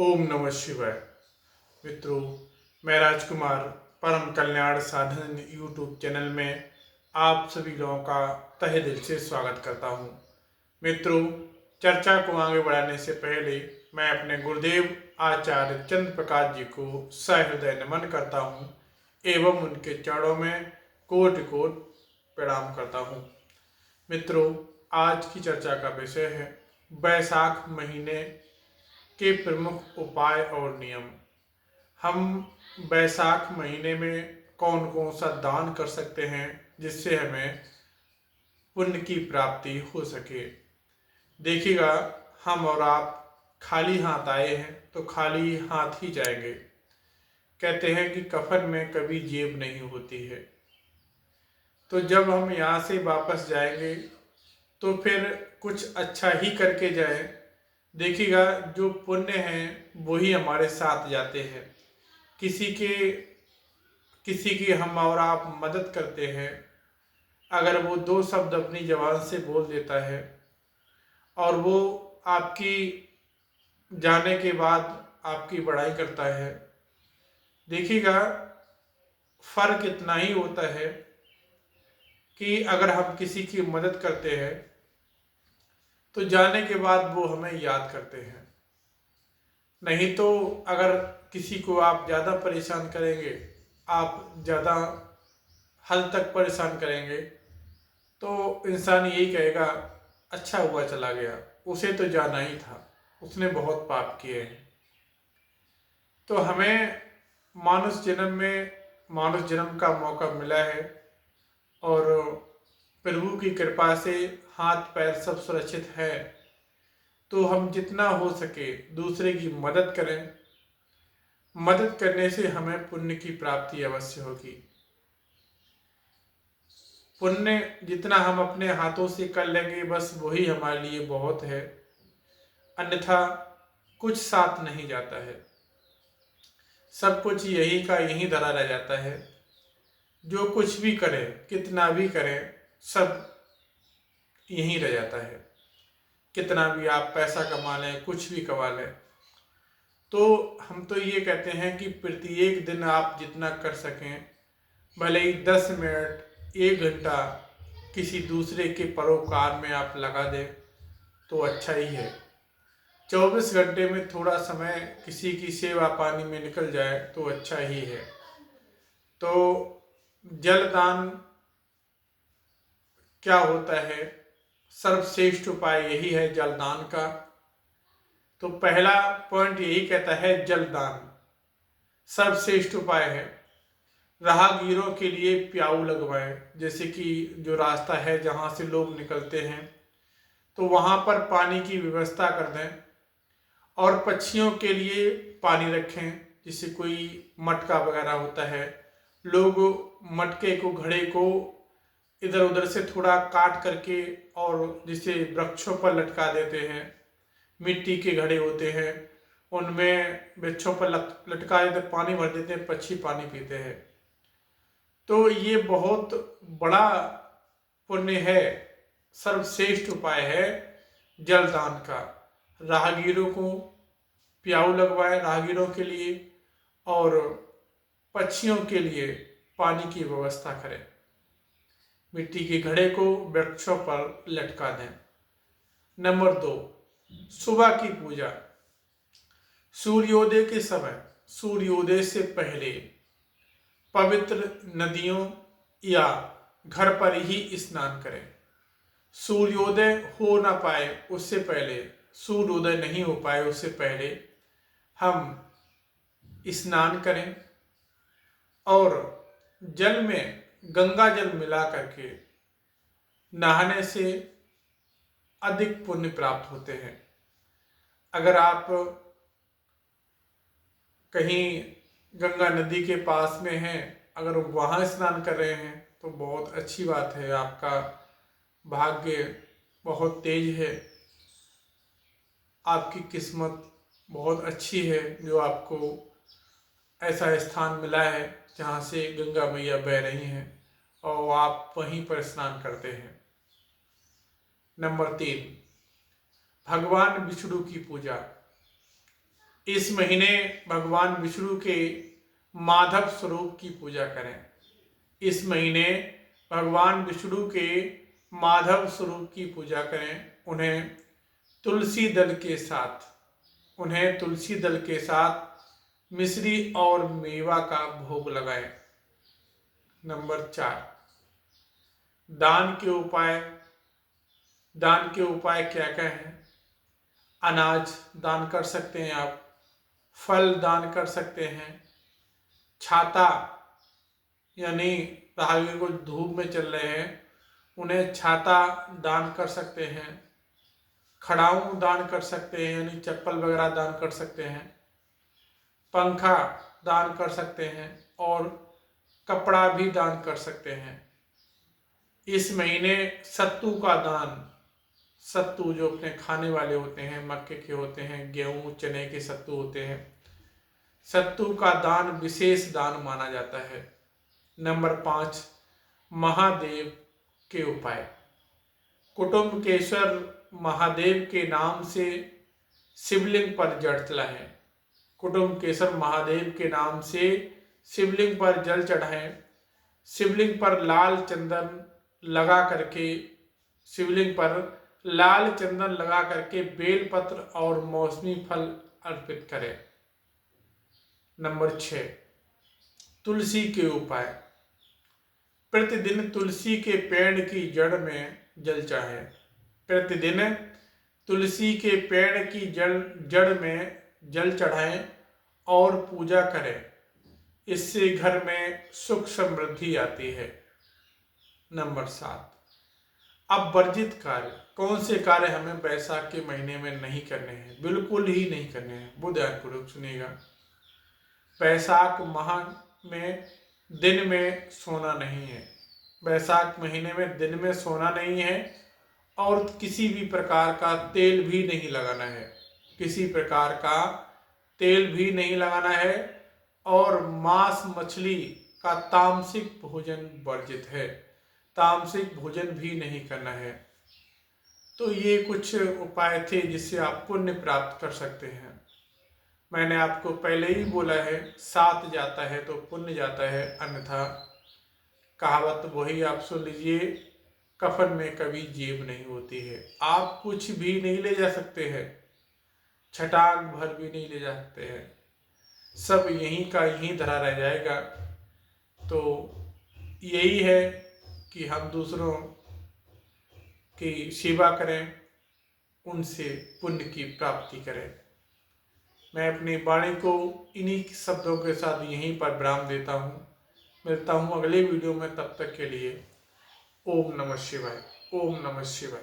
ओम नमः शिवाय। मित्रों, मैं राजकुमार परम कल्याण साधन यूट्यूब चैनल में आप सभी लोगों का तहे दिल से स्वागत करता हूं। मित्रों, चर्चा को आगे बढ़ाने से पहले मैं अपने गुरुदेव आचार्य चंद्र प्रकाश जी को सहृदय नमन करता हूं एवं उनके चरणों में कोटि कोटि प्रणाम करता हूं। मित्रों, आज की चर्चा का विषय है बैसाख महीने के प्रमुख उपाय और नियम। हम बैसाख महीने में कौन कौन सा दान कर सकते हैं जिससे हमें पुण्य की प्राप्ति हो सके। देखिएगा, हम और आप खाली हाथ आए हैं तो खाली हाथ ही जाएंगे। कहते हैं कि कफन में कभी जेब नहीं होती है। तो जब हम यहाँ से वापस जाएंगे तो फिर कुछ अच्छा ही करके जाएं। देखिएगा, जो पुण्य हैं वही हमारे साथ जाते हैं। किसी की हम और आप मदद करते हैं, अगर वो दो शब्द अपनी जबान से बोल देता है और वो आपकी जाने के बाद आपकी बड़ाई करता है, देखिएगा फर्क इतना ही होता है कि अगर हम किसी की मदद करते हैं तो जाने के बाद वो हमें याद करते हैं। नहीं तो अगर किसी को आप ज़्यादा परेशान करेंगे, आप ज़्यादा हद तक परेशान करेंगे, तो इंसान यही कहेगा अच्छा हुआ चला गया, उसे तो जाना ही था, उसने बहुत पाप किए हैं। तो हमें मानुष जन्म का मौका मिला है और प्रभु की कृपा से हाथ पैर सब सुरक्षित है। तो हम जितना हो सके दूसरे की मदद करें। मदद करने से हमें पुण्य की प्राप्ति अवश्य होगी। पुण्य जितना हम अपने हाथों से कर लेंगे बस वही हमारे लिए बहुत है, अन्यथा कुछ साथ नहीं जाता है। सब कुछ यही का यही धरा रह जाता है। जो कुछ भी करें, कितना भी करें, सब यहीं रह जाता है। कितना भी आप पैसा कमा लें, कुछ भी कमा लें, तो हम तो ये कहते हैं कि प्रत्येक दिन आप जितना कर सकें, भले ही 10 मिनट 1 घंटा किसी दूसरे के परोपकार में आप लगा दें तो अच्छा ही है। 24 घंटे में थोड़ा समय किसी की सेवा पानी में निकल जाए तो अच्छा ही है। तो जलदान क्या होता है? सर्वश्रेष्ठ उपाय यही है जलदान का। तो पहला पॉइंट यही कहता है जलदान सर्वश्रेष्ठ उपाय है। राहगीरों के लिए प्याऊ लगवाएं। जैसे कि जो रास्ता है जहाँ से लोग निकलते हैं तो वहाँ पर पानी की व्यवस्था कर दें और पक्षियों के लिए पानी रखें। जैसे कोई मटका वगैरह होता है, लोग मटके को, घड़े को इधर उधर से थोड़ा काट करके और जिसे वृक्षों पर लटका देते हैं। मिट्टी के घड़े होते हैं, उनमें वृक्षों पर लटका देते, पानी भर देते हैं, पक्षी पानी पीते हैं। तो ये बहुत बड़ा पुण्य है, सर्वश्रेष्ठ उपाय है जलदान का। राहगीरों को प्याऊ लगवाए राहगीरों के लिए और पक्षियों के लिए पानी की व्यवस्था करें। मिट्टी के घड़े को वृक्षों पर लटका दें। नंबर 2, सुबह की पूजा। सूर्योदय के समय, सूर्योदय से पहले पवित्र नदियों या घर पर ही स्नान करें। सूर्योदय हो ना पाए उससे पहले, सूर्योदय नहीं हो पाए उससे पहले हम स्नान करें और जल में गंगा जल मिला करके नहाने से अधिक पुण्य प्राप्त होते हैं। अगर आप कहीं गंगा नदी के पास में हैं, अगर वहाँ स्नान कर रहे हैं तो बहुत अच्छी बात है, आपका भाग्य बहुत तेज है, आपकी किस्मत बहुत अच्छी है जो आपको ऐसा स्थान मिला है जहाँ से गंगा मैया बह रही हैं और आप वहीं पर स्नान करते हैं। नंबर 3, भगवान विष्णु की पूजा। इस महीने भगवान विष्णु के माधव स्वरूप की पूजा करें। इस महीने भगवान विष्णु के माधव स्वरूप की पूजा करें। उन्हें तुलसी दल के साथ मिश्री और मेवा का भोग लगाएं। नंबर 4, दान के उपाय क्या क्या हैं? अनाज दान कर सकते हैं आप, फल दान कर सकते हैं, छाता यानी राहगीर को धूप में चल रहे हैं उन्हें छाता दान कर सकते हैं, खड़ाऊं दान कर सकते हैं यानी चप्पल वगैरह दान कर सकते हैं, पंखा दान कर सकते हैं और कपड़ा भी दान कर सकते हैं। इस महीने सत्तू का दान, सत्तू जो अपने खाने वाले होते हैं, मक्के के होते हैं, गेहूं चने के सत्तू होते हैं, सत्तू का दान विशेष दान माना जाता है। नंबर 5, महादेव के उपाय। कुटुम्बकेश्वर महादेव के नाम से शिवलिंग पर जल चढ़ाएं। कुटुम्बकेश्वर महादेव के नाम से शिवलिंग पर जल चढ़ाएं। शिवलिंग पर लाल चंदन लगा करके बेलपत्र और मौसमी फल अर्पित करें। नंबर 6, तुलसी के उपाय। प्रतिदिन तुलसी के पेड़ की जड़ में जल चढ़ाएं। प्रतिदिन तुलसी के पेड़ की जड़ में जल चढ़ाएं और पूजा करें। इससे घर में सुख समृद्धि आती है। नंबर 7, अब वर्जित कार्य। कौन से कार्य हमें वैशाख के महीने में नहीं करने हैं? बिल्कुल ही नहीं करने हैं। वो ध्यानपूर्वक सुनिएगा। वैशाख माह में दिन में सोना नहीं है। वैशाख महीने में दिन में सोना नहीं है और किसी भी प्रकार का तेल भी नहीं लगाना है। किसी प्रकार का तेल भी नहीं लगाना है और मांस मछली का तामसिक भोजन वर्जित है। तामसिक भोजन भी नहीं करना है। तो ये कुछ उपाय थे जिससे आप पुण्य प्राप्त कर सकते हैं। मैंने आपको पहले ही बोला है, साथ जाता है तो पुण्य जाता है, अन्यथा कहावत वही आप सुन लीजिए, कफन में कभी जेब नहीं होती है। आप कुछ भी नहीं ले जा सकते हैं, छटाक भर भी नहीं ले जा सकते हैं, सब यहीं का यहीं धरा रह जाएगा। तो यही है कि हम दूसरों की सेवा करें, उनसे पुण्य की प्राप्ति करें। मैं अपनी वाणी को इन्हीं शब्दों के साथ यहीं पर विराम देता हूँ। मिलता हूँ अगले वीडियो में, तब तक के लिए ओम नमः शिवाय। ओम नमः शिवाय।